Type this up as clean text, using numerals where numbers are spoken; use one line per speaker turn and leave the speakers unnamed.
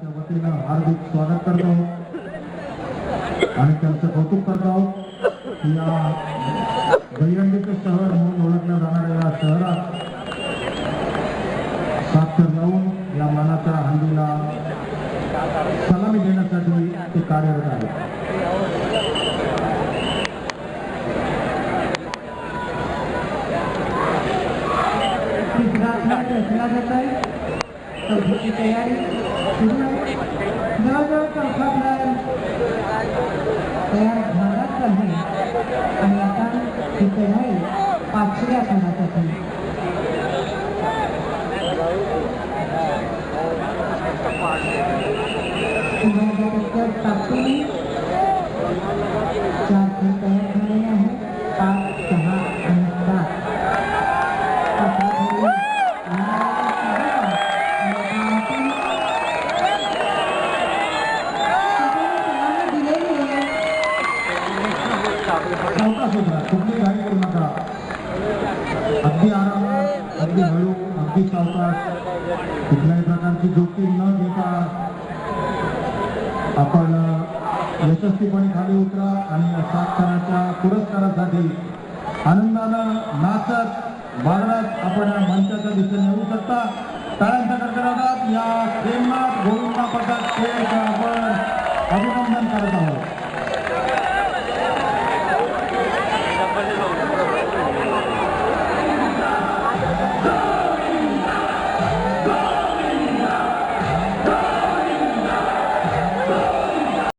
मंडळाच्या वतीनं हार्दिक स्वागत करतो आणि त्यांचं कौतुक करतो की या दहीहंडीचं शहर म्हणून ओळखल्या जाणाऱ्या या शहरात साक्षर लावून या मानाच्या हंडीला सलामी देण्यासाठी ते कार्यरत आहे.
की तयारी सुरू आहे. जवळजवळ चौथा प्लॅन तयार झालाच आहे आणि आता ही तयारी 5व्या आठवड्यासाठी टाकून 4 खेळ तयार झालेले आहेत. 5, 6 आणि 7
कुठली घाई करू नका. अगदी आरामात, अगदी हळू, अगदी सावकाश, कुठल्याही प्रकारची जोखीम न घेता आपण यशस्वीपणे खाली उतरा आणि या 7 क्षणाच्या पुरस्कारासाठी आनंदानं नाचत वाजत आपण या मंचाच्या दिशेने येऊ शकता. टाळ्यांच्या कडकडाटात या प्रेमनाथ गोविंदा पथक खेळाचं आपण अभिनंदन करत आहोत.